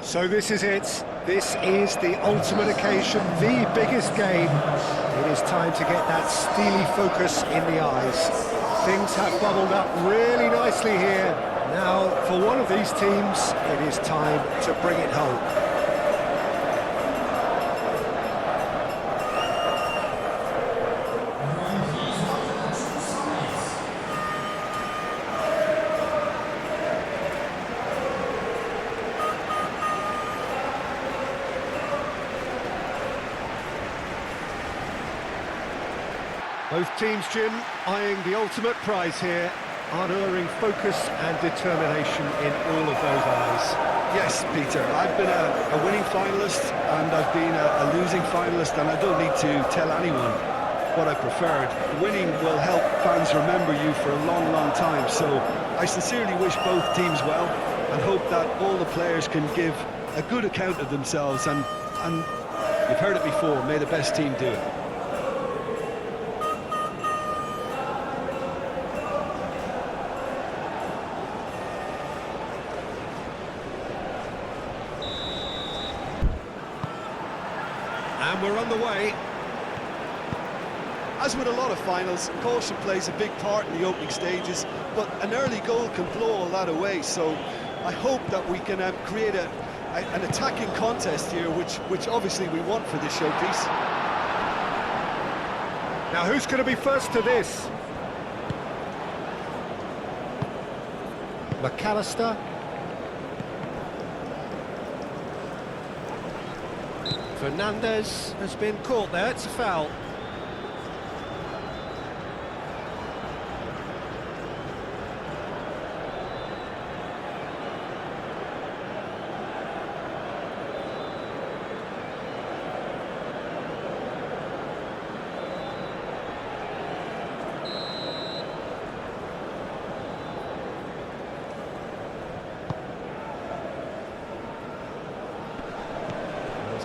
So this is it. This is the ultimate occasion, the biggest game. It is time to get that steely focus in the eyes. Things have bubbled up really nicely here. Now, for one of these teams, it is time to bring it home. Both teams, Jim, eyeing the ultimate prize here, unerring focus and determination in all of those eyes. Yes, Peter, I've been a winning finalist and I've been a losing finalist, and I don't need to tell anyone what I preferred. Winning will help fans remember you for a long, long time, so I sincerely wish both teams well and hope that all the players can give a good account of themselves, and you've heard it before, may the best team do it. And we're on the way. As with a lot of finals, caution plays a big part in the opening stages, but an early goal can blow all that away, so I hope that we can create an attacking contest here, which obviously we want for this showpiece. Now who's going to be first to this? McAllister. Fernandez has been caught there, it's a foul.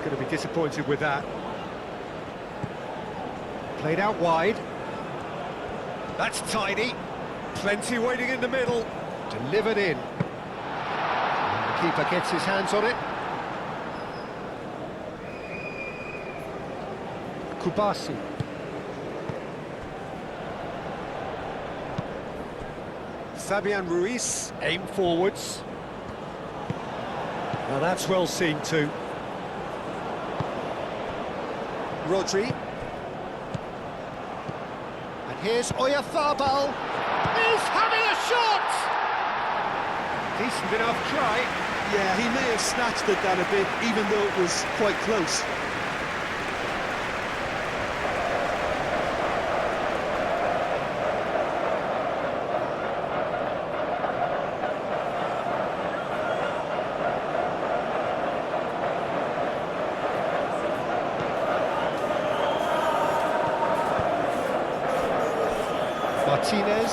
Going to be disappointed with that. Played out wide. That's tidy. Plenty waiting in the middle. Delivered in. And the keeper gets his hands on it. Kubasi. Fabian Ruiz, aim forwards. Now that's well seen too. Rodri. And here's Oyarzabal. He's having a shot! Decent enough try. Yeah, he may have snatched at that a bit, even though it was quite close. Martinez.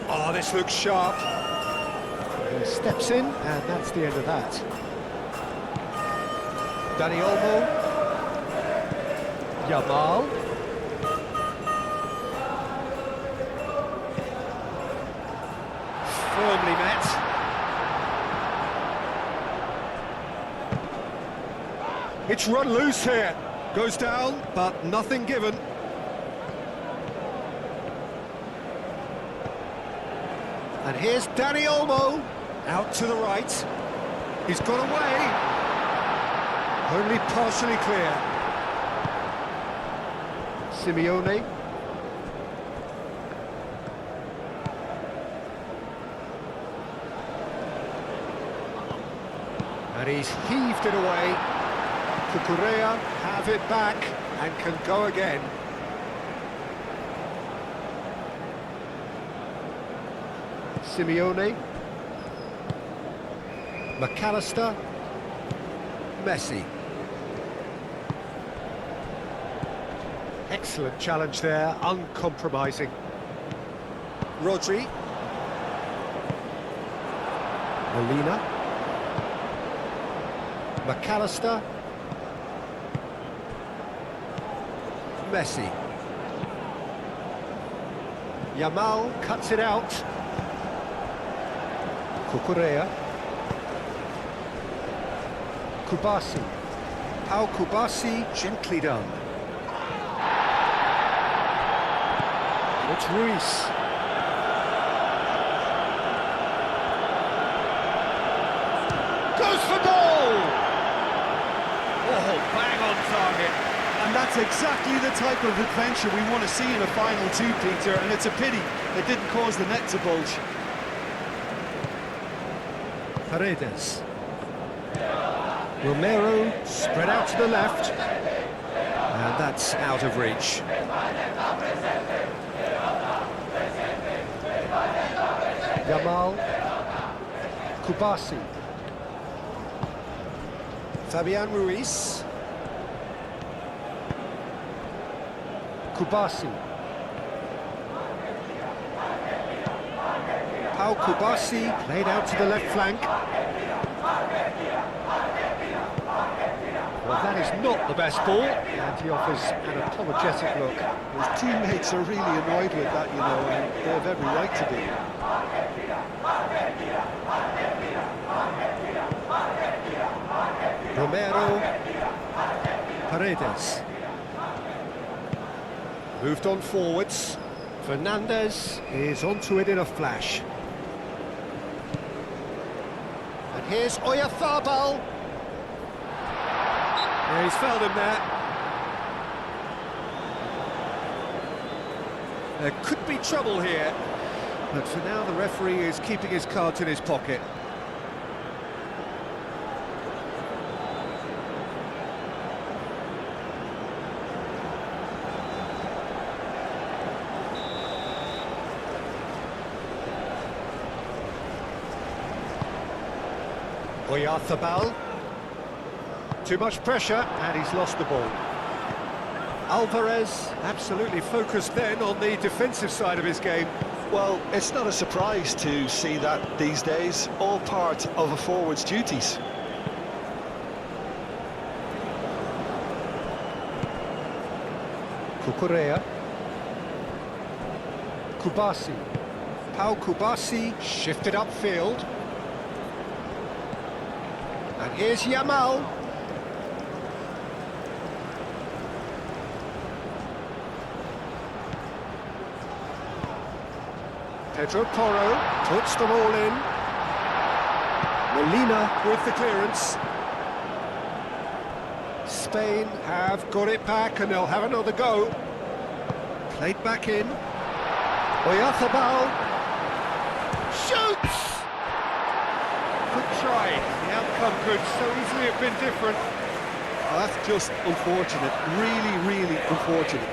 Oh, this looks sharp. He steps in, and that's the end of that. Dani Olmo. Yamal. Firmly met. It's run loose here. Goes down, but nothing given. And here's Dani Olmo. Out to the right. He's got away. Only partially clear. Simeone. And he's heaved it away. Cucurella have it back and can go again. Simeone. McAllister. Messi. Excellent challenge there, uncompromising. Rodri. Molina. McAllister. Messi. Yamal cuts it out. Cucurella. Kubasi. Pau Kubasi, gently done. It's Ruiz. Goes for goal! Oh, bang on target. And that's exactly the type of adventure we want to see in a final two, Peter, and it's a pity it didn't cause the net to bulge. Paredes. Romero spread out to the left. And that's out of reach. Yamal. Kubasi. Fabian Ruiz. Kubasi. Pau Kubasi played out to the left flank. Well, that is not the best ball, and he offers an apologetic look. His teammates are really annoyed with that, you know, and they have every right to be. Romero. Paredes. Moved on forwards. Fernandez is onto it in a flash. And here's Oyarzabal. Yeah, he's fouled him there. There could be trouble here, but for now the referee is keeping his cards in his pocket. Oyarzabal. Too much pressure, and he's lost the ball. Alvarez absolutely focused then on the defensive side of his game. Well, it's not a surprise to see that these days, all part of a forward's duties. Cucurella. Kubasi. Pau Kubasi shifted upfield. And here's Yamal. Pedro Porro puts them all in. Molina with the clearance. Spain have got it back and they'll have another go. Played back in. Oyarzabal shoots! Good try. The outcome could so easily have been different. Oh, that's just unfortunate. Really, really unfortunate.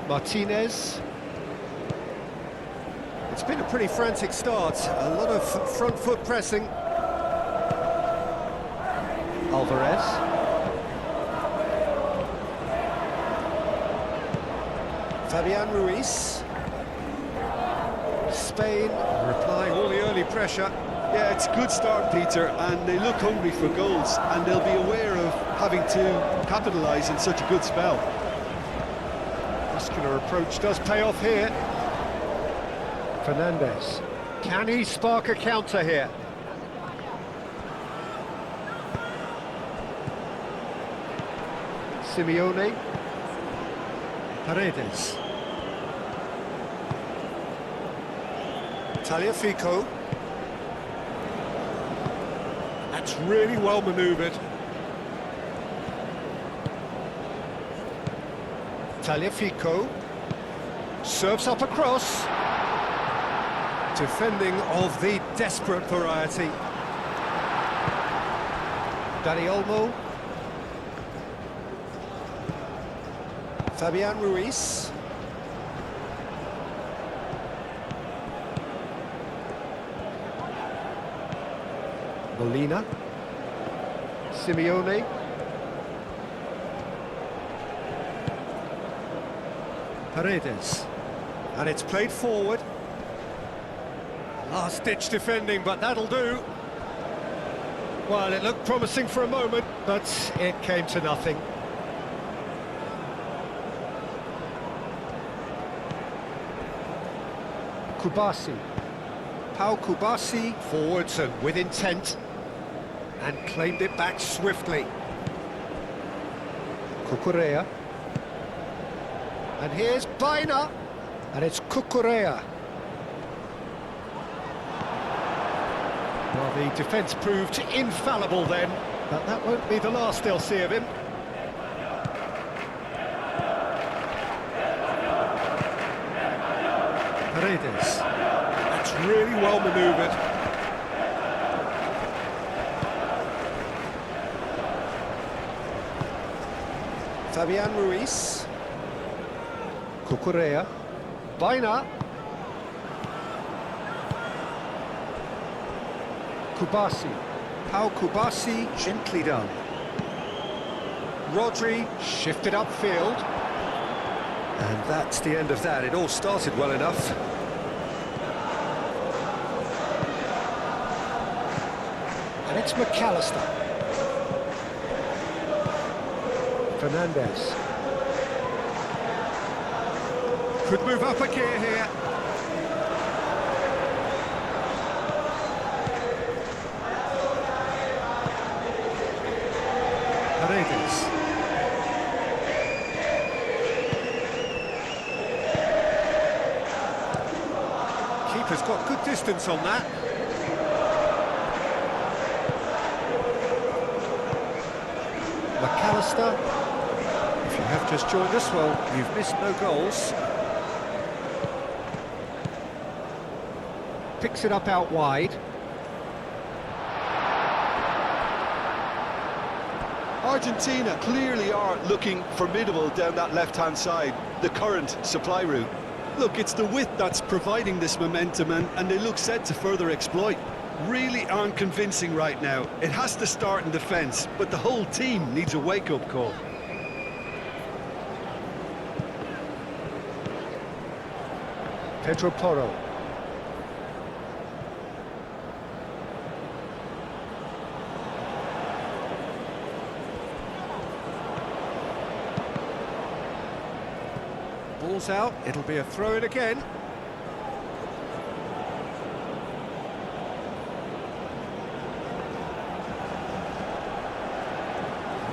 Martinez. It's been a pretty frantic start, a lot of front foot pressing. Alvarez. Fabian Ruiz. Spain replying all the early pressure. Yeah, it's a good start, Peter, and they look hungry for goals, and they'll be aware of having to capitalise in such a good spell. Muscular approach does pay off here. Fernandez. Can he spark a counter here? Simeone. Paredes. Tagliafico. That's really well manoeuvred. Tagliafico serves up across. Defending of the desperate variety. Dani Olmo. Fabian Ruiz. Molina. Simeone. Paredes. And it's played forward. Last-ditch defending, but that'll do. Well, it looked promising for a moment, but it came to nothing. Kubasi. Pau Kubasi forwards and with intent, and claimed it back swiftly. Cucurella. And here's Baina, and it's Cucurella. Well, the defence proved infallible then, but that won't be the last they'll see of him. Paredes. That's really well manoeuvred. Fabian Ruiz. Cucurella. Baina. Kubasi. Pau Kubasi, gently done. Rodri shifted upfield. And that's the end of that. It all started well enough. And it's McAllister. Fernandez. Could move up a gear here. Paredes. Keeper's got good distance on that. McAllister. If you have just joined us, well, you've missed no goals. Picks it up out wide. Argentina clearly are looking formidable down that left-hand side, the current supply route. Look, it's the width that's providing this momentum, and they look set to further exploit. Really aren't convincing right now. It has to start in defence, but the whole team needs a wake-up call. Pedro Porro. Ball's out, it'll be a throw-in again.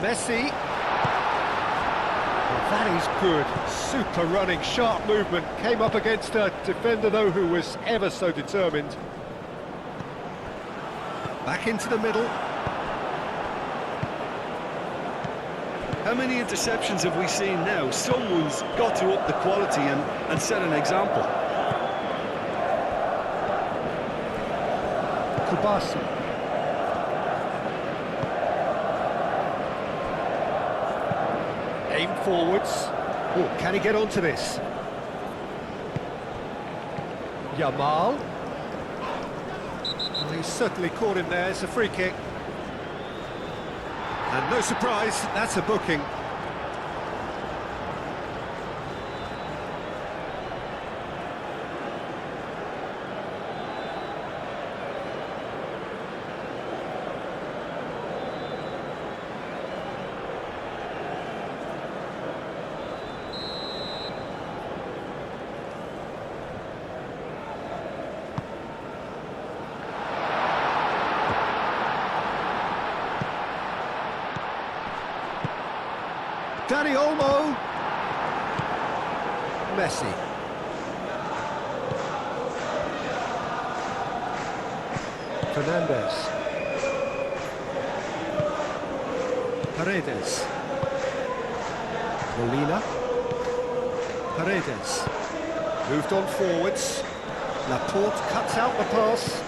Messi. Well, that is good. Super running, sharp movement. Came up against a defender, though, who was ever so determined. Back into the middle. How many interceptions have we seen now? Someone's got to up the quality and set an example. Kubasi. Aim forwards. Oh, can he get onto this? Yamal. Well, he's certainly caught him there. It's a free kick. And no surprise, that's a booking. Dani Olmo. Messi. Fernandez. Paredes. Molina. Paredes. Moved on forwards. Laporte cuts out the pass.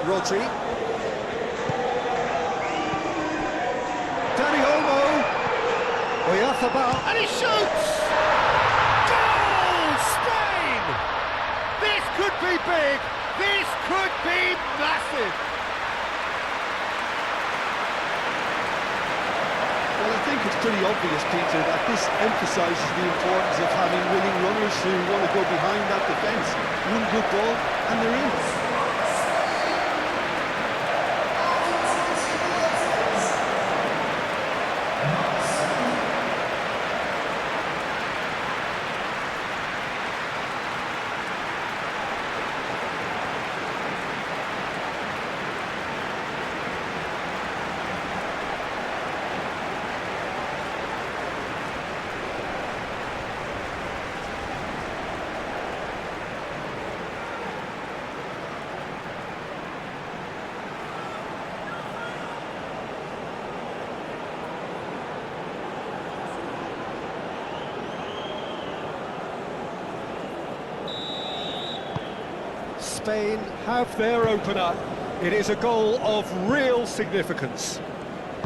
Rodri. Dani Olmo. And he shoots! Goal! Spain! This could be big! This could be massive! it's pretty obvious, Peter, that this emphasises the importance of having willing runners who want to go behind that defence. One good ball, and they're in. Spain have their opener. It is a goal of real significance.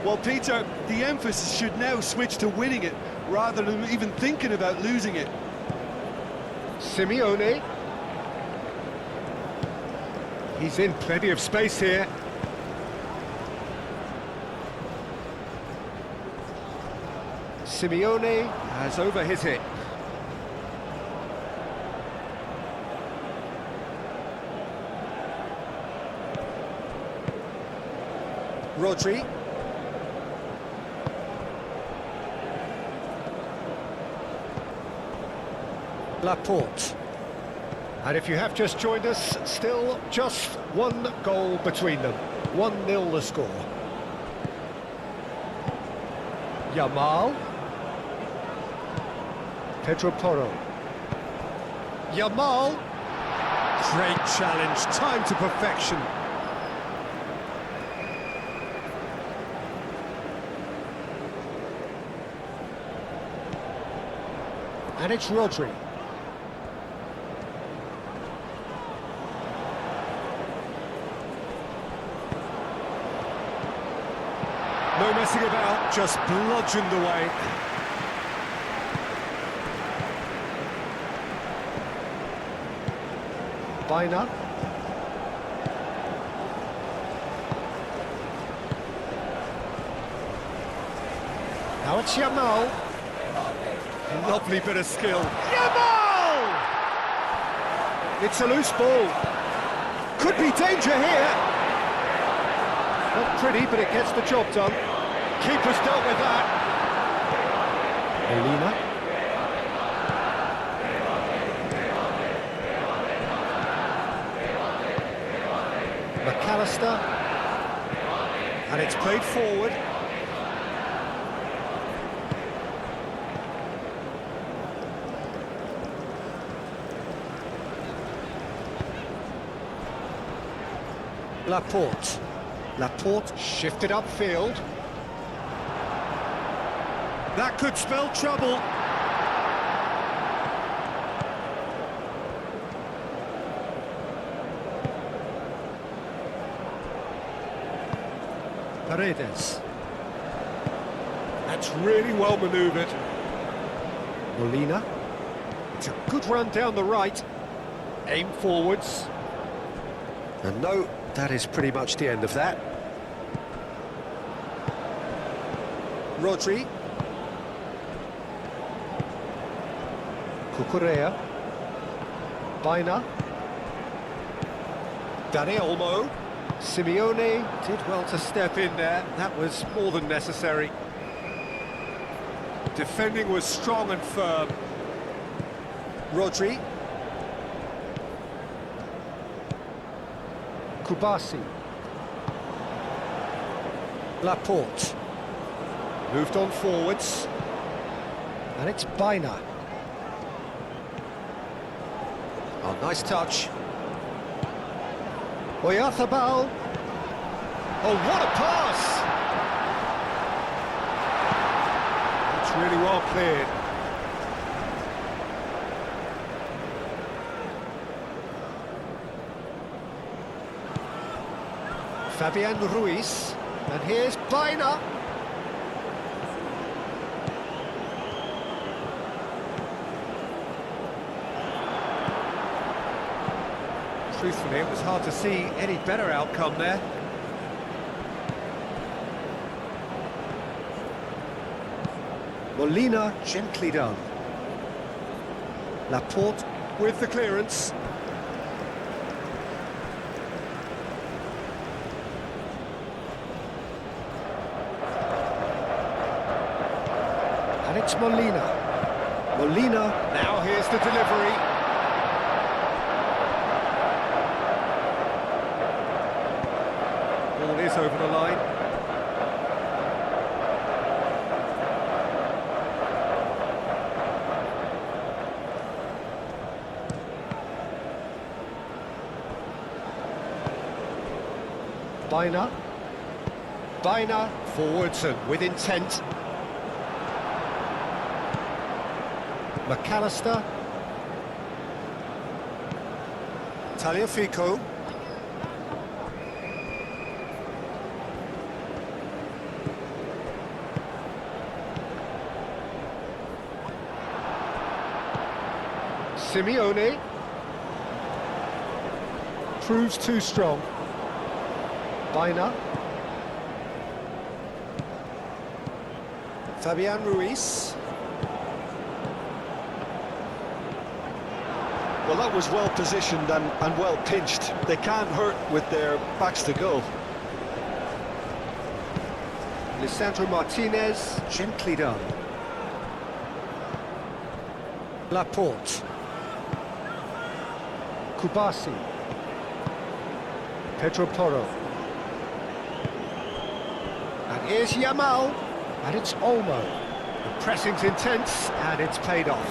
Well, Peter, the emphasis should now switch to winning it, rather than even thinking about losing it. Simeone. He's in plenty of space here. Simeone has over his hit. Rodri. Laporte. And if you have just joined us, still just one goal between them. 1-0 the score. Yamal. Pedro Porro. Yamal. Great challenge, time to perfection. And it's Rodri. No messing about, just bludgeoned away. Baina. Now it's Yamal. Lovely bit of skill. Yamal! It's a loose ball. Could be danger here. Not pretty, but it gets the job done. Keeper's dealt with that. Molina. McAllister. And it's played forward. Laporte. Laporte shifted upfield. That could spell trouble. Paredes. That's really well manoeuvred. Molina. It's a good run down the right. Aim forwards. And no, that is pretty much the end of that. Rodri. Cucurella. Baina. Dani Olmo. Simeone did well to step in there. That was more than necessary. Defending was strong and firm. Rodri. Kubasi. Laporte. Moved on forwards. And it's Baina. Oh, nice touch. Oyarzabal. Oh, what a pass! It's really well cleared. Fabian Ruiz, and here's Baina. Truthfully, it was hard to see any better outcome there. Molina, gently done. Laporte with the clearance. And it's Molina. Molina, now here's the delivery. Ball is over the line. Bina, forwards and with intent. McAllister. Tagliafico. Simeone. Proves too strong. Bina. Fabian Ruiz. Well, that was well positioned and well pinched. They can't hurt with their backs to goal. Lisandro Martinez, gently done. Laporte. Kubasi. Pedro Porro. And here's Yamal. And it's Olmo. The pressing's intense, and it's paid off.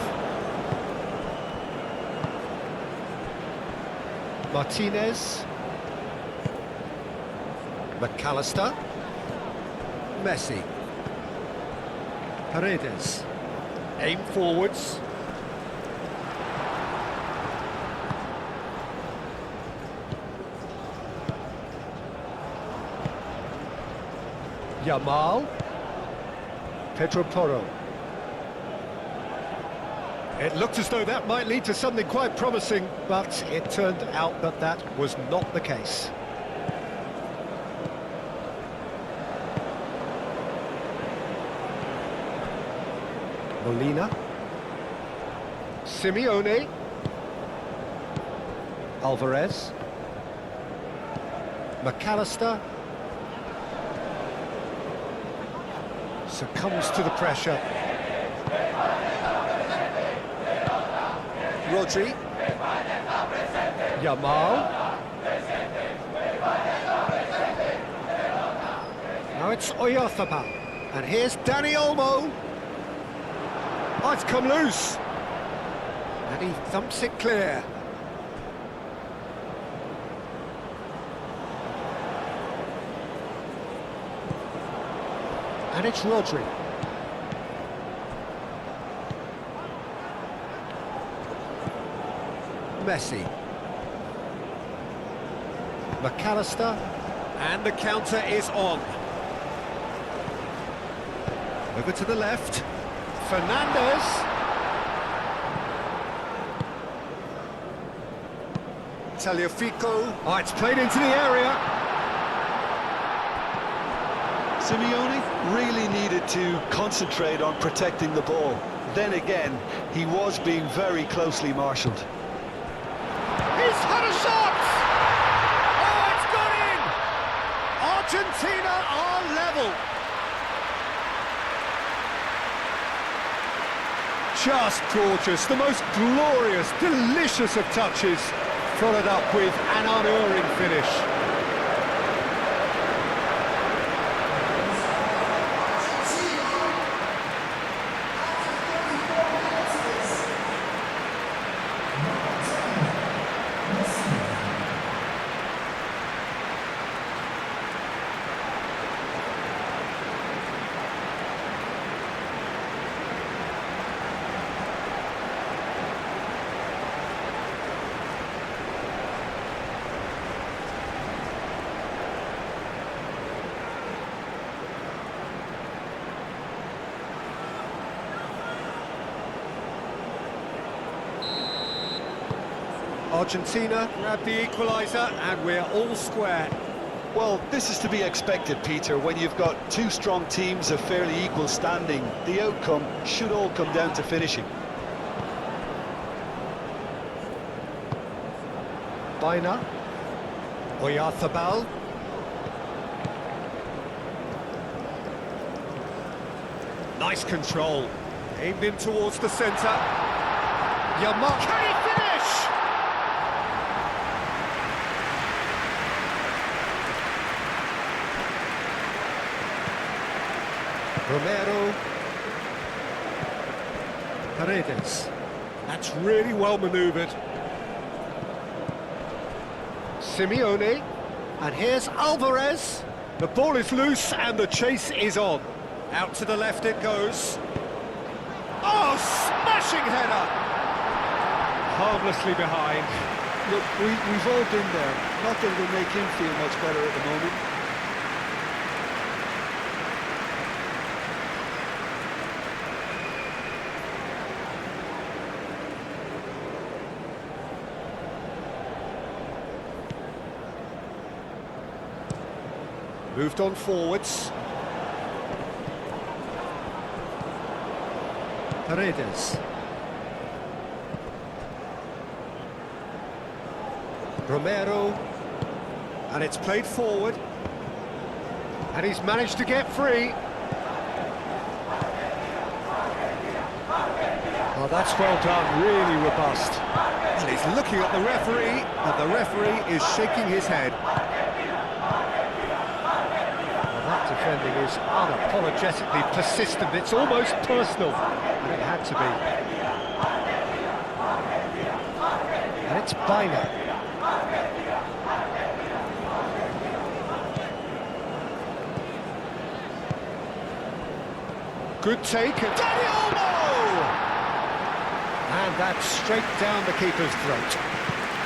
Martinez. McAllister. Messi. Paredes. Aim forwards. Yamal. Pedro Porro. It looked as though that might lead to something quite promising, but it turned out that that was not the case. Molina. Simeone. Alvarez. McAllister. Succumbs to the pressure. Rodri. Yamal. Now it's Oyarzabal. And here's Dani Olmo. Oh, it's come loose. And he thumps it clear. And it's Rodri. Messi. McAllister. And the counter is on. Over to the left. Fernandez. Tagliafico. Oh, it's played into the area. Simeone really needed to concentrate on protecting the ball. Then again, he was being very closely marshalled. He's had a shot! Oh, it's gone in! Argentina are level. Just gorgeous, the most glorious, delicious of touches, followed up with an unerring finish. Argentina grab the equaliser and we're all square. Well, this is to be expected, Peter. When you've got two strong teams of fairly equal standing, the outcome should all come down to finishing. Baina. Oyarthabal. Nice control. Aimed in towards the centre. Yamal. Can he finish? Romero. Paredes. That's really well manoeuvred. Simeone. And here's Alvarez. The ball is loose and the chase is on. Out to the left it goes. Oh, smashing header! Harmlessly behind. Look, we've all been there. Not that it'll make him feel much better at the moment. Moved on forwards. Paredes. Romero. And it's played forward. And he's managed to get free. Oh, that's well done, really robust. And he's looking at the referee, and the referee is shaking his head. Defending is unapologetically persistent. It's almost personal, and it had to be. And it's Baina. Good take, and Dani Olmo! And that's straight down the keeper's throat.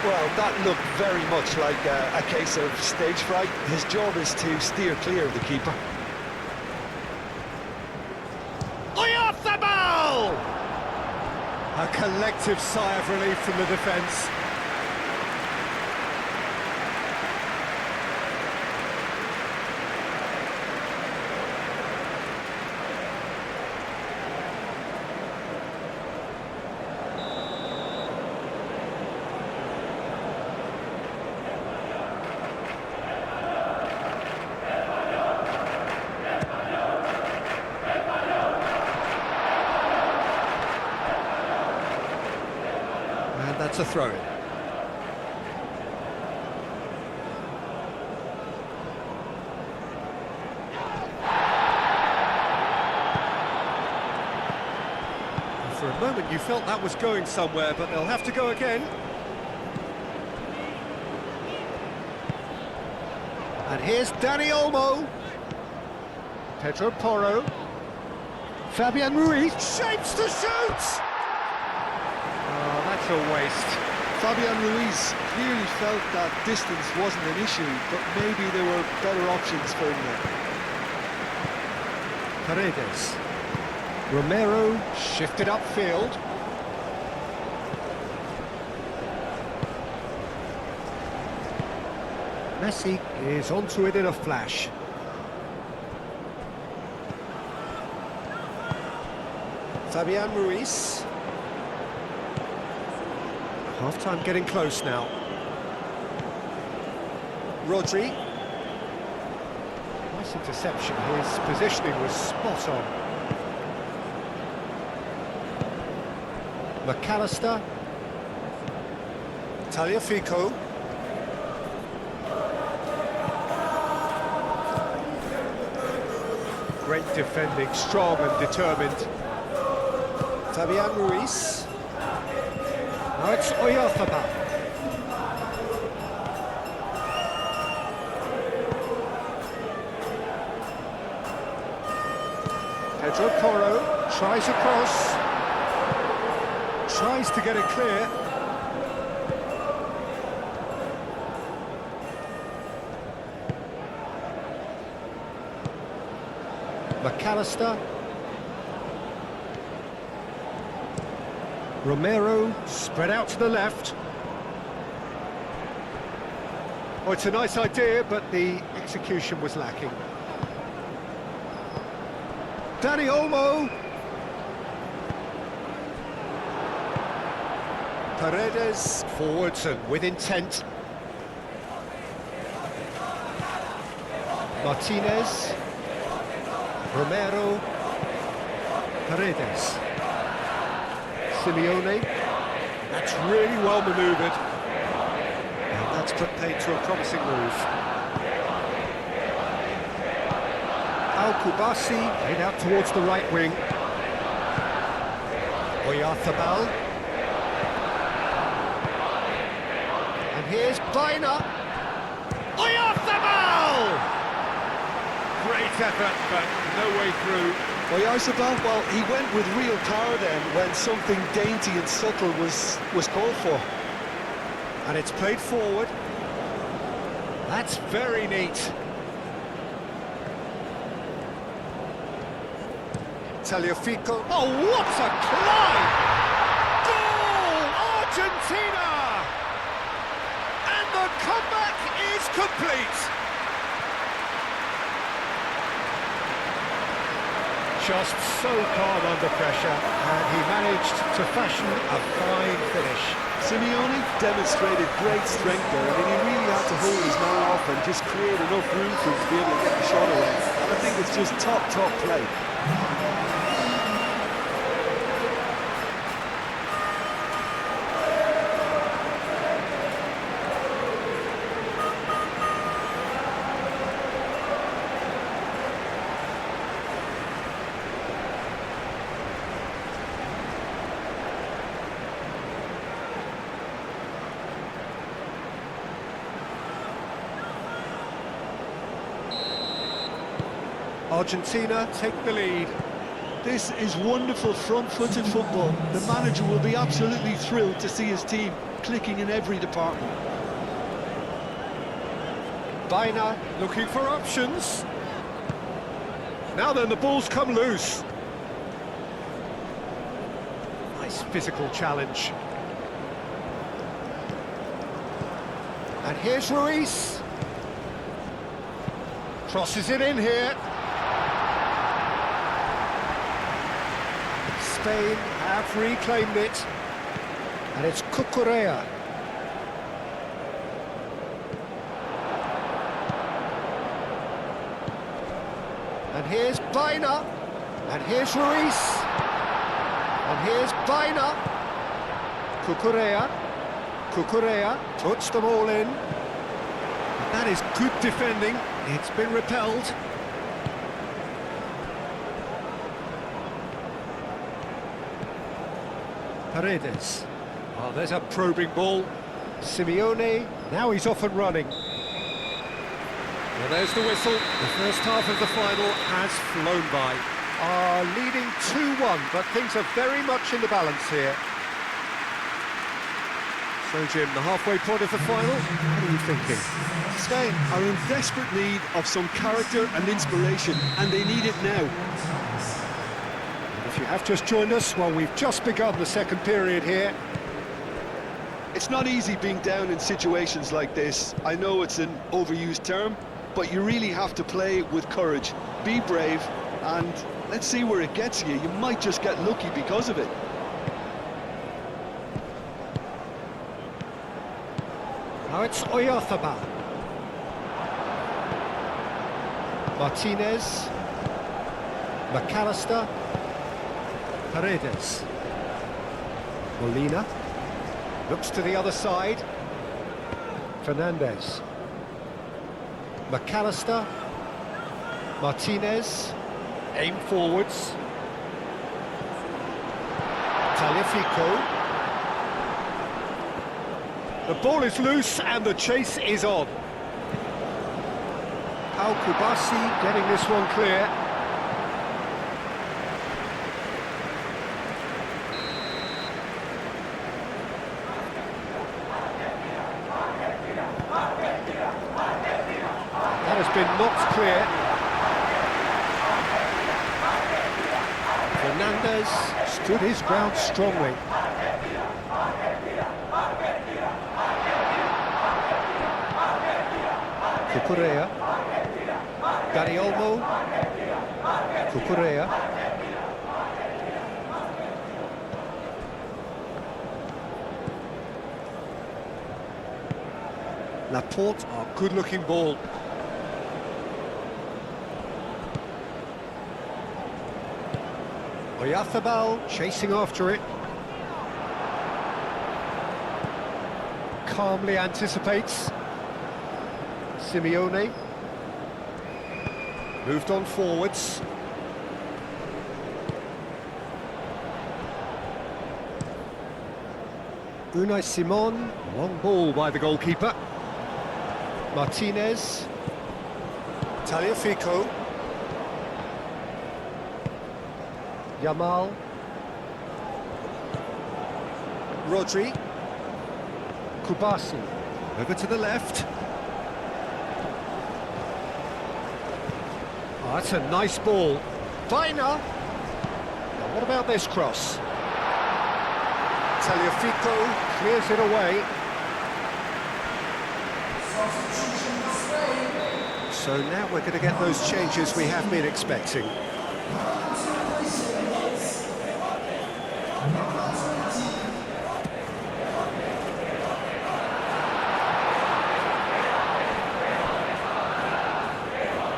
Well, that looked very much like a case of stage fright. His job is to steer clear of the keeper. Oyarthabal! A collective sigh of relief from the defence. That's a throw-in. For a moment you felt that was going somewhere, but they'll have to go again. And here's Dani Olmo. Pedro Porro. Fabian Ruiz shapes to shoot! That's a waste. Fabian Ruiz clearly felt that distance wasn't an issue, but maybe there were better options for him there. Paredes. Romero shifted upfield. Messi is onto it in a flash. Fabian Ruiz. Half-time getting close now. Rodri. Nice interception. His positioning was spot on. McAllister. Tagliafico. Great defending, strong and determined. Fabian Ruiz. Now it's Oyarthabal. Pedro Porro tries across. Tries to get it clear. McAllister. Romero spread out to the left. Oh, it's a nice idea, but the execution was lacking. Dani Olmo. Paredes forwards and with intent. Martinez. Romero. Paredes. Simeone. That's really well manoeuvred. And that's put paid to a promising move. Al-Kubasi played out towards the right wing. Oyarzabal. And here's Baina. Oyarzabal! Great effort, but no way through. Oyarzabal, well, he went with real power then when something dainty and subtle was called for. And it's played forward. That's very neat. Tagliafico. Oh, what a climb! Goal! Argentina! And the comeback is complete. Just so calm under pressure, and he managed to fashion a fine finish. Simeone demonstrated great strength there. I mean, he really had to hold his man off and just create enough room for him to be able to get the shot away. I think it's just top play. Argentina take the lead. This is wonderful front-footed football. The manager will be absolutely thrilled to see his team clicking in every department. Baina looking for options. Now then, the ball's come loose. Nice physical challenge. And here's Ruiz. Crosses it in here. Spain have reclaimed it, and it's Cucurella. And here's Baina, and here's Ruiz, and here's Baina. Cucurella puts them all in. And that is good defending. It's been repelled. Paredes. Oh, there's a probing ball. Simeone, now he's off and running. Well, there's the whistle. The first half of the final has flown by. Leading 2-1, but things are very much in the balance here. So, Jim, the halfway point of the final, what are you thinking? Spain are in desperate need of some character and inspiration, and they need it now. If you have just joined us, well, we've just begun the second period here. It's not easy being down in situations like this. I know it's an overused term, but you really have to play with courage. Be brave, and let's see where it gets you. You might just get lucky because of it. Now it's Oyarzabal. Martinez. McAllister. Paredes. Molina. Looks to the other side. Fernandez. McAllister. Martinez. Aim forwards. Tagliafico. The ball is loose and the chase is on. Al-Kubasi getting this one clear. That has been knocked clear. Fernandez stood his ground strongly. Cucurella. Dani Olmo. Cucurella. Laporte, oh, good-looking ball. Oyarzábal chasing after it. Calmly anticipates. Simeone. Moved on forwards. Unai Simon, long ball by the goalkeeper. Martinez. Tagliafico. Yamal. Rodri. Kubasi. Over to the left. Oh, that's a nice ball. Baina. Now, what about this cross? Tagliafico clears it away. So now we're going to get those changes we have been expecting.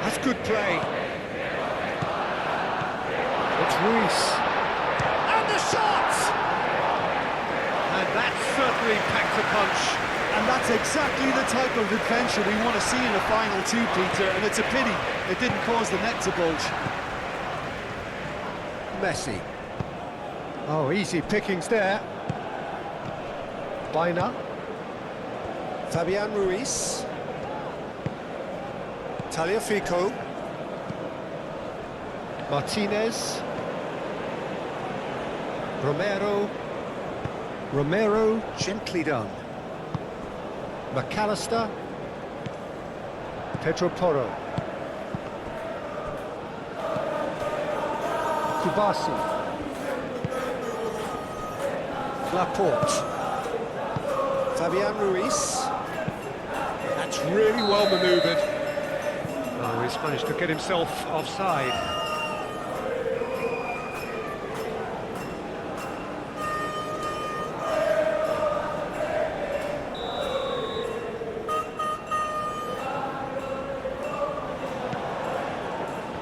That's good play. It's Ruiz. And the shot! And that certainly packed a punch. And that's exactly the type of adventure we want to see in the final two, Peter, and it's a pity it didn't cause the net to bulge. Messi. Oh, easy pickings there. Baina. Fabian Ruiz. Tagliafico. Martinez. Romero, gently done. McAllister. Pedro Porro. Kubasi. Laporte. Fabian Ruiz. That's really well manoeuvred. Oh, he's managed to get himself offside.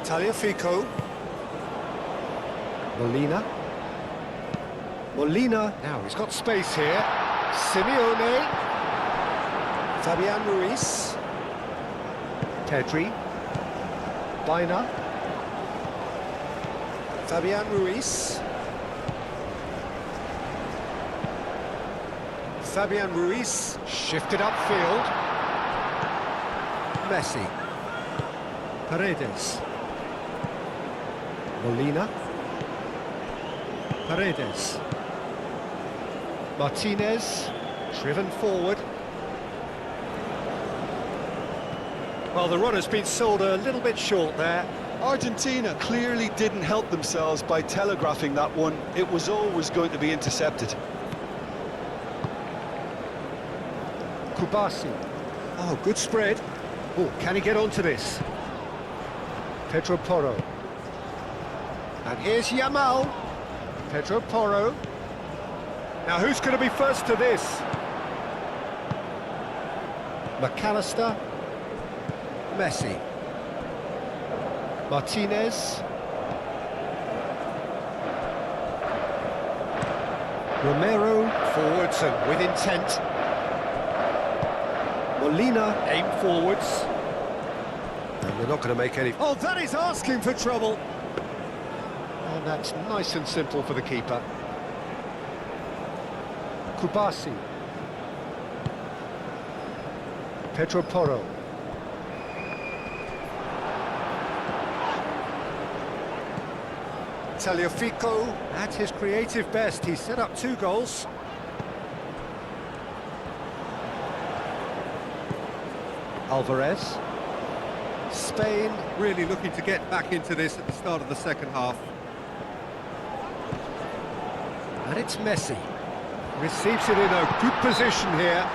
Tagliafico. Molina. Now he's got space here. Simeone. Fabian Ruiz. Pedri. Baina. Fabian Ruiz. Fabian Ruiz shifted upfield. Messi. Paredes. Molina. Paredes. Martinez, driven forward. Well, the run has been sold a little bit short there. Argentina clearly didn't help themselves by telegraphing that one. It was always going to be intercepted. Kubasi. Oh, good spread. Oh, can he get onto this? Pedro Porro. And here's Yamal. Pedro Porro. Now, who's going to be first to this? McAllister. Messi. Martinez. Romero, forwards and with intent. Molina, aim forwards. And they're not going to make any... Oh, that is asking for trouble! And that's nice and simple for the keeper. Kubasi. Pedro Porro. Tagliafico, at his creative best, he set up 2 goals. Alvarez. Spain really looking to get back into this at the start of the second half. And it's Messi. Receives it in a good position here.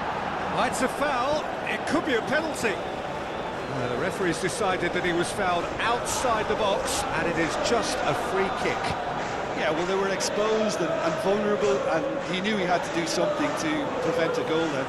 Oh, it's a foul. It could be a penalty. referee's decided that he was fouled outside the box, and it is just a free kick. Yeah, well, they were exposed and vulnerable, and he knew he had to do something to prevent a goal then.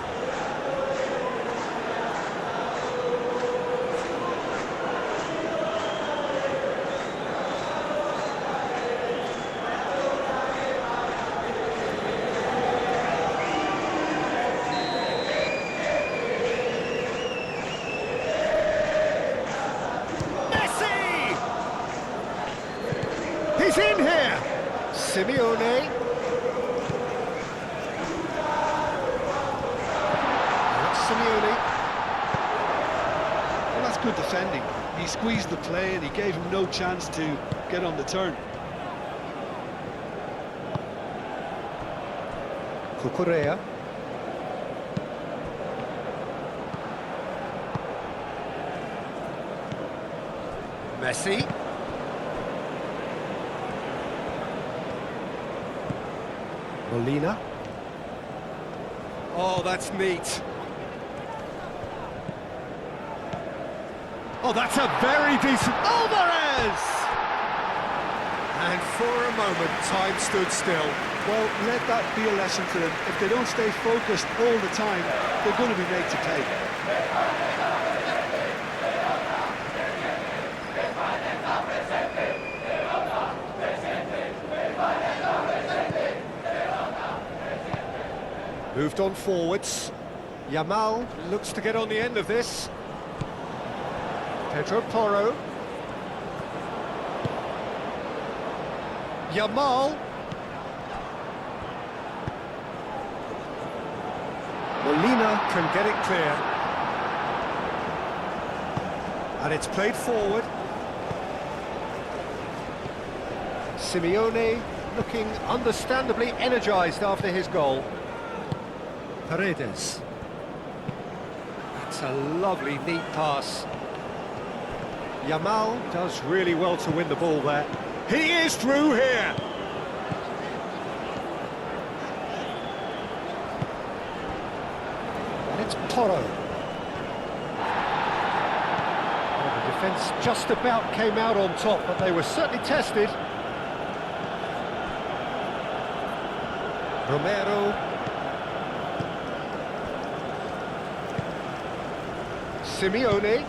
He's in here! Simeone. That's Simeone. Well, that's good defending. He squeezed the play and he gave him no chance to get on the turn. Cucurella. Messi. Molina. Oh, that's neat. Oh, that's a very decent... Alvarez! And for a moment, time stood still. Well, let that be a lesson to them. If they don't stay focused all the time, they're going to be made to pay. Moved on forwards. Yamal looks to get on the end of this. Pedro Porro. Yamal. Molina can get it clear. And it's played forward. Simeone looking understandably energised after his goal. Paredes. That's a lovely, neat pass. Yamal does really well to win the ball there. He is through here! And it's Porro. Well, the defence just about came out on top, but they were certainly tested. Romero. Simeone.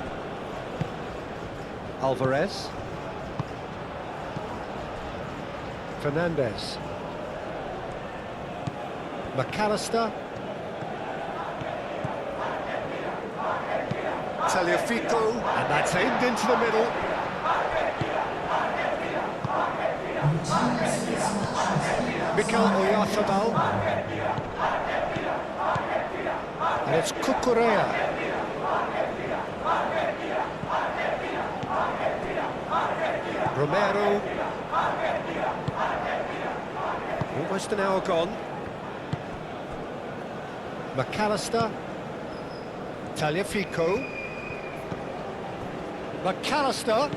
Alvarez. Fernandez. McAllister. Tagliafico. And that's aimed into the middle. Mikel Oyarzabal. And it's Cucurella. Romero. Almost an hour gone. McAllister. Tagliafico. McAllister.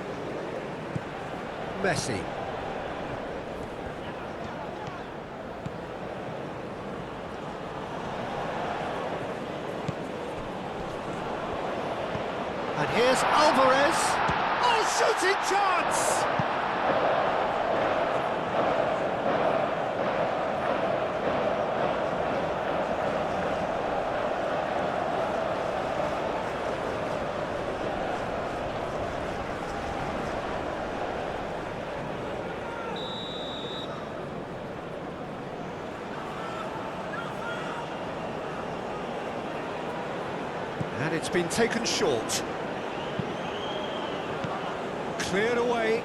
Messi. And here's Alvarez. Oh, shooting chance! And it's been taken short. Cleared away.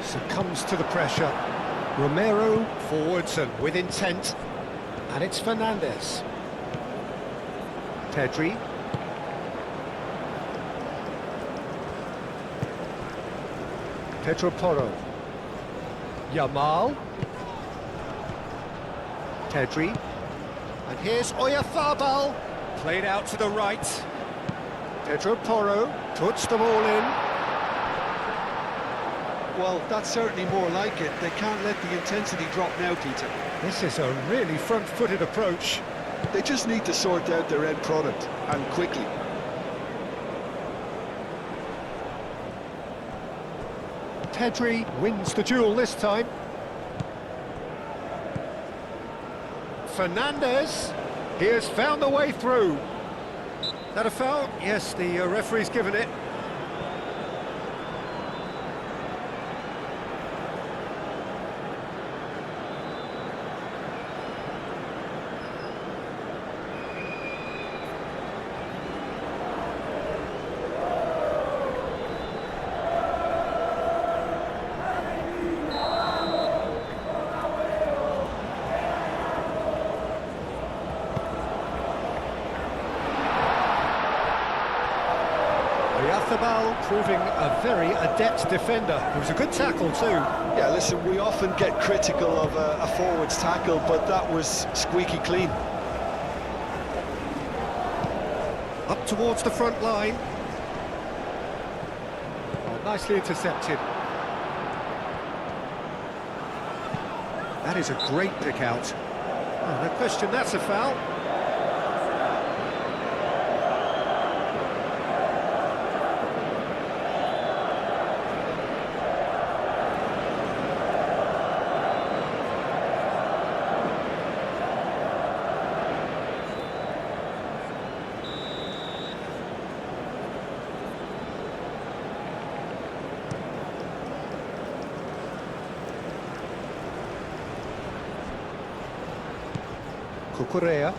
Succumbs to the pressure. Romero forwards and with intent. And it's Fernandez. Pedri. Pedro Porro. Yamal. Pedri. And here's Oyarzabal. Played out to the right. Pedro Porro puts them all in. Well, that's certainly more like it. They can't let the intensity drop now, Peter. This is a really front-footed approach. They just need to sort out their end product, and quickly. Pedri wins the duel this time. Fernandez, he has found the way through. Is that a foul? Yes, the referee's given it. Proving a very adept defender. It was a good tackle too. Yeah, listen, we often get critical of a forward's tackle, but that was squeaky clean. Up towards the front line. Oh, nicely intercepted. That is a great pick out. Oh, no question, that's a foul. Cucurella.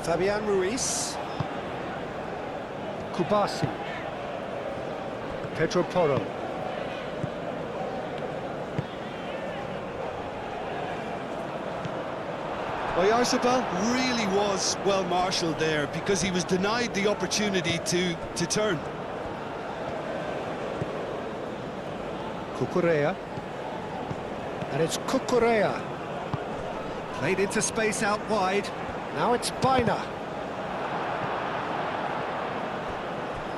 Fabian Ruiz. Kubasi. Pedro Porro. Oyarzabal really was well marshalled there because he was denied the opportunity to turn. Cucurella. And it's Cucurella. Played into space out wide. Now it's Baina.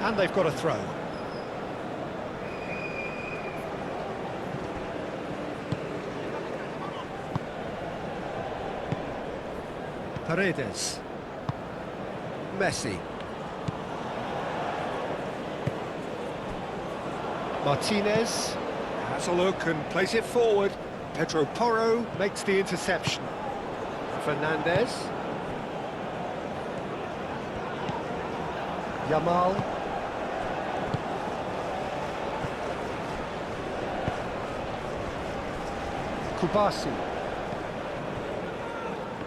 And they've got a throw. Paredes. Messi. Martinez has a look and plays it forward. Pedro Porro makes the interception. Fernandez. Yamal. Kubasi.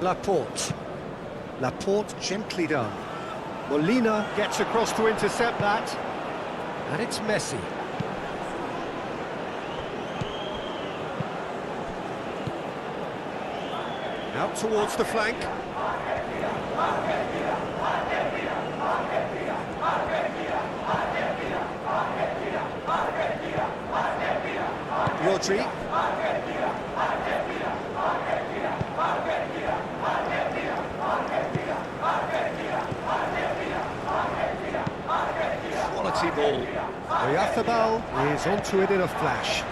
Laporte. Laporte gently done. Molina gets across to intercept that. And it's Messi. Out towards the flank. Rodri. Quality ball. Oyarzabal is onto it in a flash.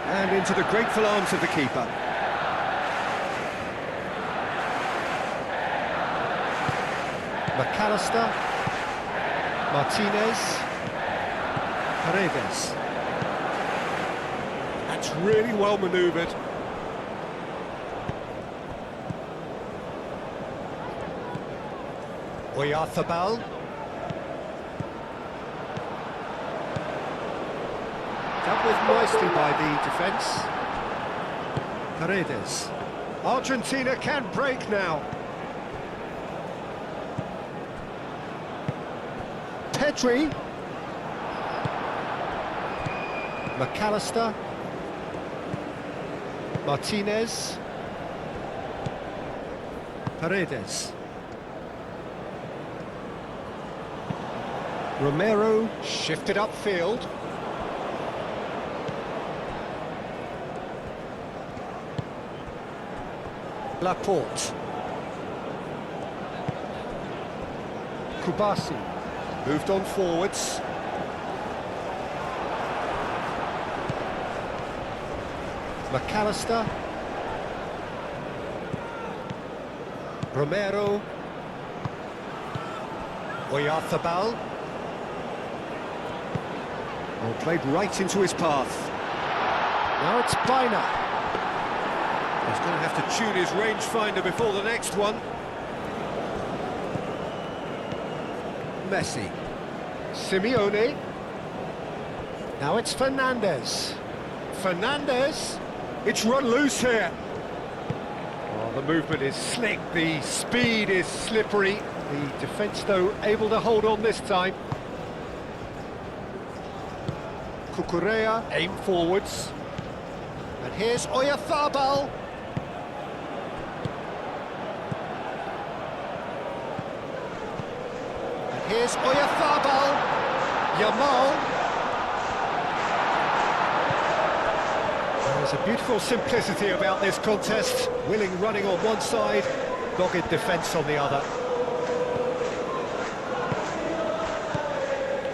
And into the grateful arms of the keeper. McAllister. Martinez. Paredes. That's really well manoeuvred. Oyarzabal. Dealt with nicely by the defence. Paredes. Argentina can break now. Pedri. McAllister. Martinez. Paredes. Romero shifted upfield. Laporte. Kubasi. Moved on forwards. McAllister. Romero. Oyarzabal. Well, played right into his path. Now it's Biner. He's going to have to tune his rangefinder before the next one. Messi. Simeone. Now it's Fernandez. Fernandez. It's run loose here. Oh, the movement is slick, the speed is slippery. The defence, though, able to hold on this time. Cucurella, aim forwards. And here's Oyarzabal. And here's Oyarzabal. Yamal. There's a beautiful simplicity about this contest. Willing running on one side, dogged defence on the other.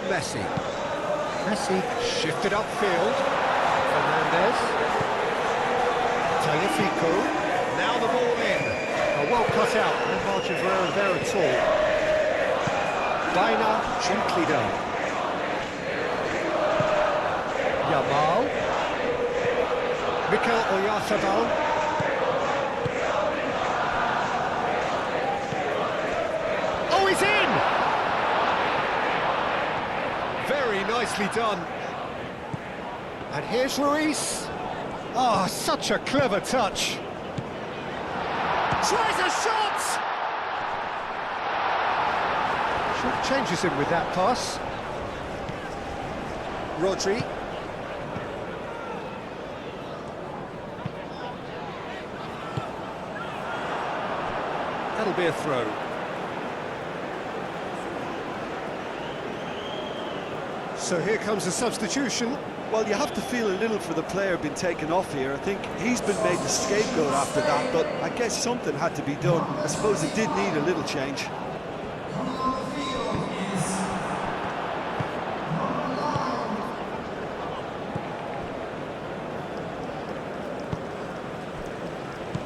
Messi. Messi shifted upfield. Fernandez. Tagliafico. Now the ball in. Well cut out. No margin for error there at all. Biner gently done. Yamal. Mikel Oyarzabal. Oh, he's in! Very nicely done. And here's Ruiz. Oh, such a clever touch. Tries a shot! Short changes him with that pass. Rodri. That'll be a throw. So here comes a substitution. Well, you have to feel a little for the player being taken off here. I think he's been made the scapegoat after that, but I guess something had to be done. I suppose it did need a little change.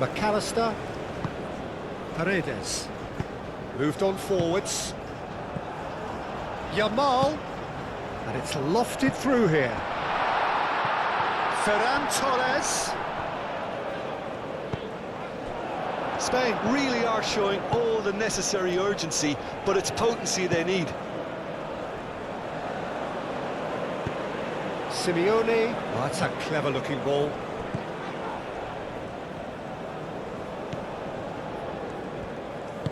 McAllister. Paredes. Moved on forwards. Yamal. And it's lofted through here. Ferran Torres. Spain really are showing all the necessary urgency, but it's potency they need. Simeone. Oh, that's a clever-looking ball.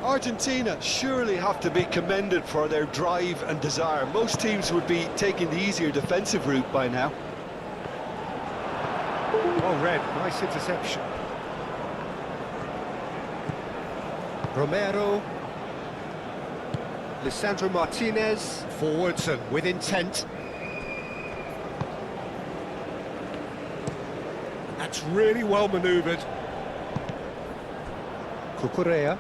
Argentina surely have to be commended for their drive and desire. Most teams would be taking the easier defensive route by now. Oh, red, nice interception. Romero. Lisandro Martinez. Forwards and with intent. That's really well manoeuvred. Cucurella.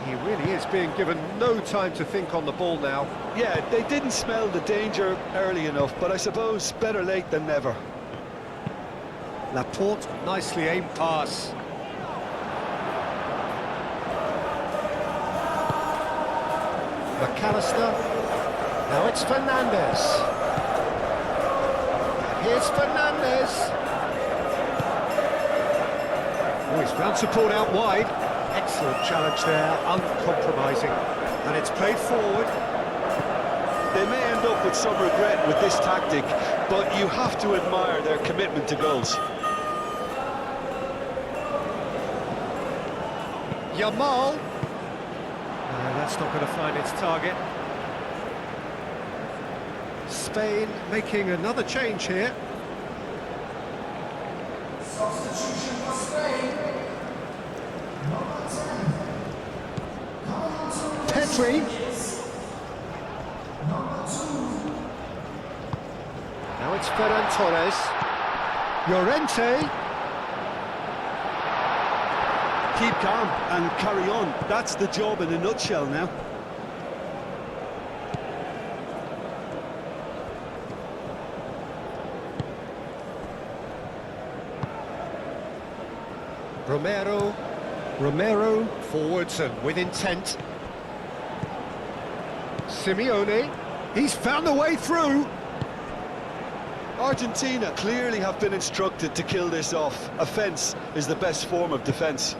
He really is being given no time to think on the ball now. Yeah, they didn't smell the danger early enough, but I suppose better late than never. Laporte, nicely aimed pass. McAllister. Now it's Fernandez. Here's Fernandez. Oh, he's found support out wide. Excellent challenge there, uncompromising. And it's played forward. They may end up with some regret with this tactic, but you have to admire their commitment to goals. Yamal. No, that's not going to find its target. Spain making another change here. Substitution for Spain. Petri. Now it's Ferran Torres. Llorente. keep calm and carry on. That's the job in a nutshell now. Romero, forwards and with intent. Simeone, he's found the way through. Argentina clearly have been instructed to kill this off. Offence is the best form of defence.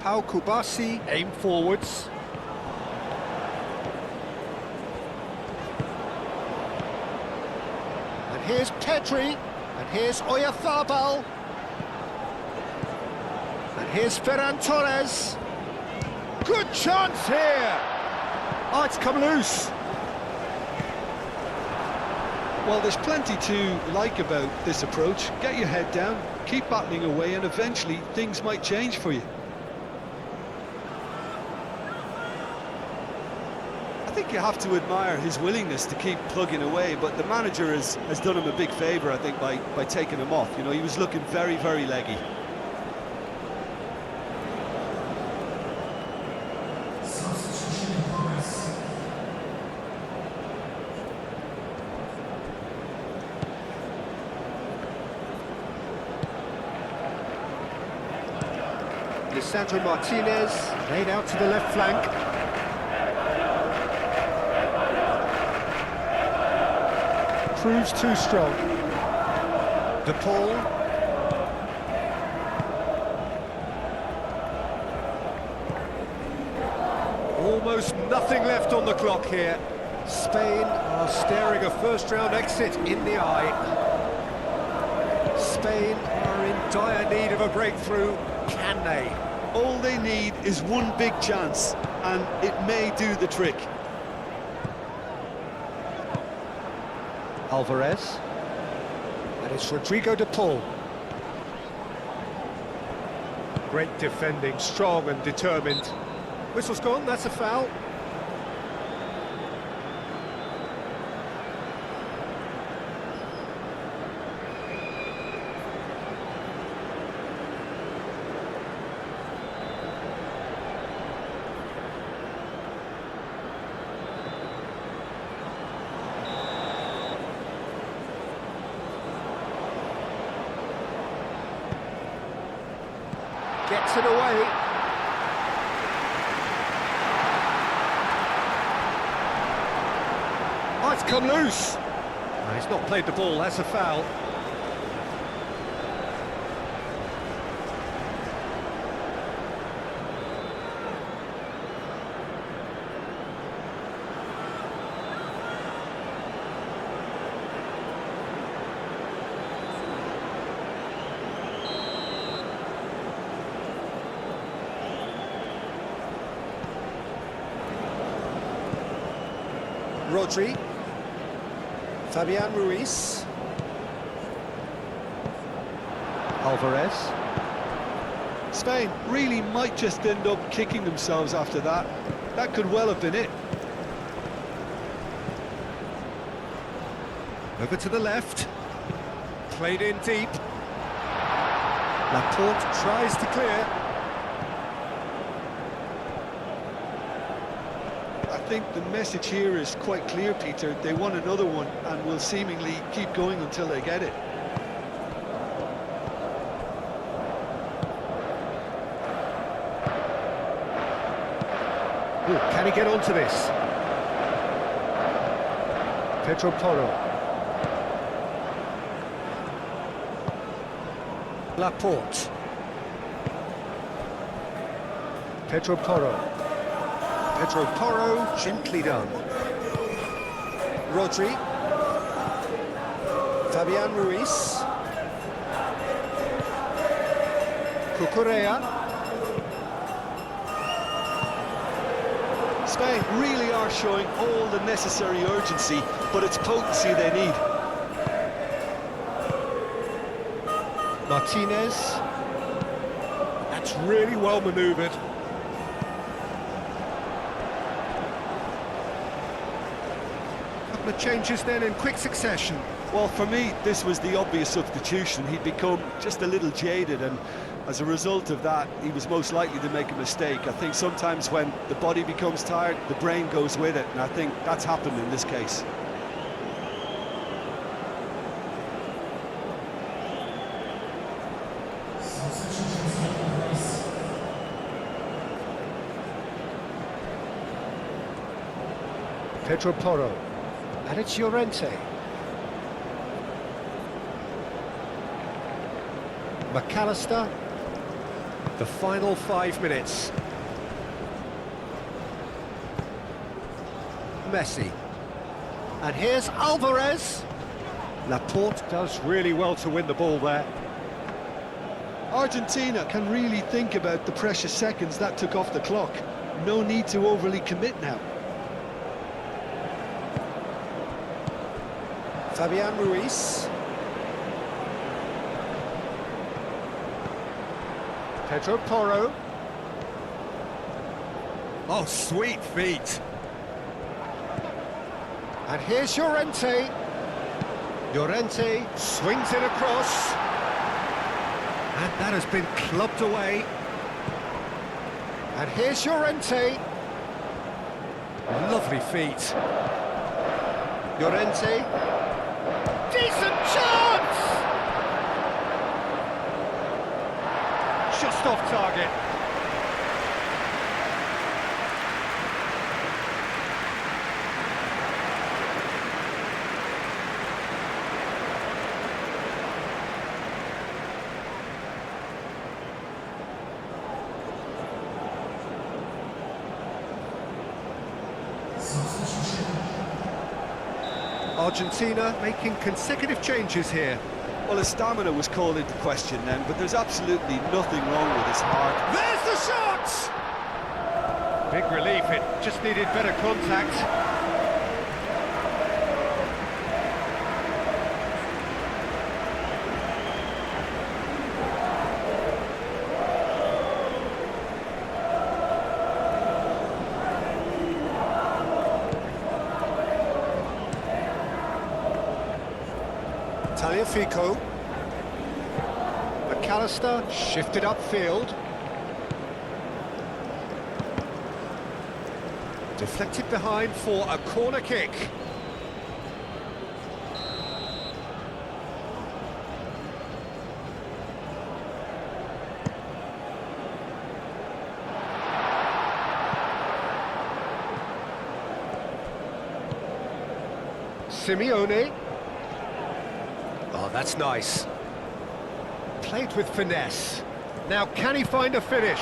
Pau Kubasi, aim forwards. And here's Pedri, and here's Oyarzabal. And here's Ferran Torres. Good chance here! Oh, it's come loose. Well, there's plenty to like about this approach. Get your head down, keep battling away, and eventually things might change for you. I think you have to admire his willingness to keep plugging away, but the manager has done him a big favour, I think, by taking him off. You know, he was looking very, very leggy. Substitution in progress. Lisandro Martinez, laid out to the left flank. Proves too strong. De Paul. Almost nothing left on the clock here. Spain are staring a first-round exit in the eye. Spain are in dire need of a breakthrough. Can they? All they need is one big chance, and it may do the trick. Alvarez, and it's Rodrigo de Paul. Great defending, strong and determined. Whistle's gone, that's a foul. Gets it away. Oh, it's come loose. No, he's not played the ball, that's a foul. Rodri, Fabian Ruiz, Alvarez. Spain really might just end up kicking themselves after that. That could well have been it. Over to the left, played in deep. Laporte tries to clear. I think the message here is quite clear, Peter. They want another one and will seemingly keep going until they get it. Ooh, can he get onto this? Pedro Porro. Laporte. Pedro Porro. Pedro Porro, gently done. Rodri. Fabian Ruiz. Cucurella. Spain really are showing all the necessary urgency, but it's potency they need. Martinez. That's really well manoeuvred. couple of changes then in quick succession. Well, for me, this was the obvious substitution. He'd become just a little jaded, and as a result of that, he was most likely to make a mistake. I think sometimes when the body becomes tired, the brain goes with it, and I think that's happened in this case. Pedro Porro, and it's Llorente. McAllister, the final 5 minutes. Messi, and here's Alvarez. Laporte does really well to win the ball there. Argentina can really think about the precious seconds that took off the clock. No need to overly commit now. Fabian Ruiz. Pedro Porro. Oh, sweet feet. And here's Llorente. Llorente swings it across. And that has been clubbed away. And here's Llorente. Lovely feet. Llorente. Decent chance! Just off target. Argentina making consecutive changes here. Well, his stamina was called into question then, but there's absolutely nothing wrong with his heart. There's the shot! Big relief, it just needed better contact. Tagliafico. McAllister shifted upfield. Deflected behind for a corner kick. Simeone. Oh, that's nice. Played with finesse. Now, can he find a finish?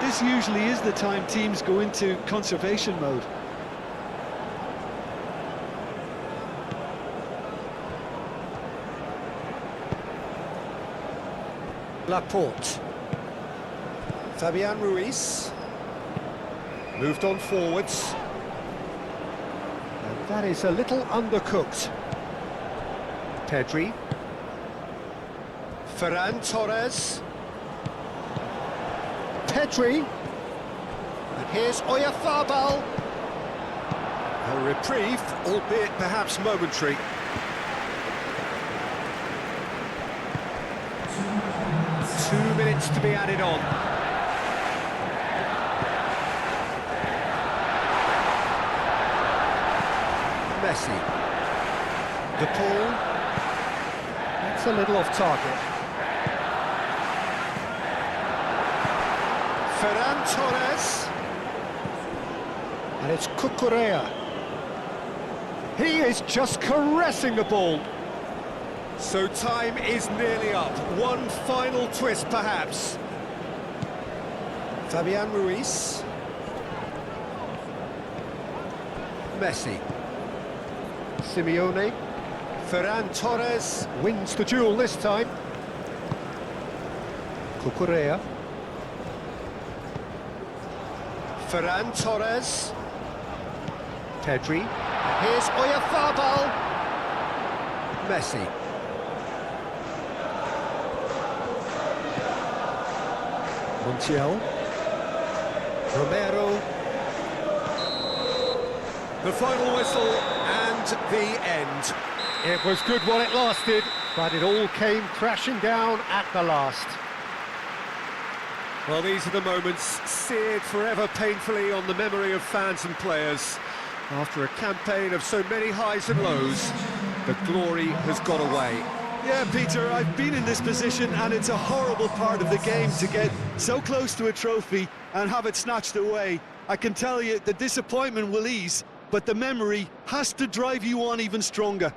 This usually is the time teams go into conservation mode. Laporte. Fabian Ruiz. Moved on forwards. And that is a little undercooked. Pedri. Ferran Torres. Pedri. And here's Oyarzabal. A reprieve, albeit perhaps momentary. Two minutes to be added on. Messi. De Paul. That's a little off target. Ferran Torres. And it's Cucurella. He is just caressing the ball. So time is nearly up. One final twist, perhaps. Fabian Ruiz. Messi. Simeone. Ferran Torres wins the duel this time. Cucurella. Ferran Torres. Pedri. Here's Oyarzabal. Messi. Montiel. Romero. The final whistle and the end. It was good while it lasted, but it all came crashing down at the last. Well, these are the moments seared forever painfully on the memory of fans and players. After a campaign of so many highs and lows, the glory has got away. Yeah, Peter, I've been in this position and it's a horrible part of the game to get so close to a trophy and have it snatched away. I can tell you the disappointment will ease, but the memory has to drive you on even stronger.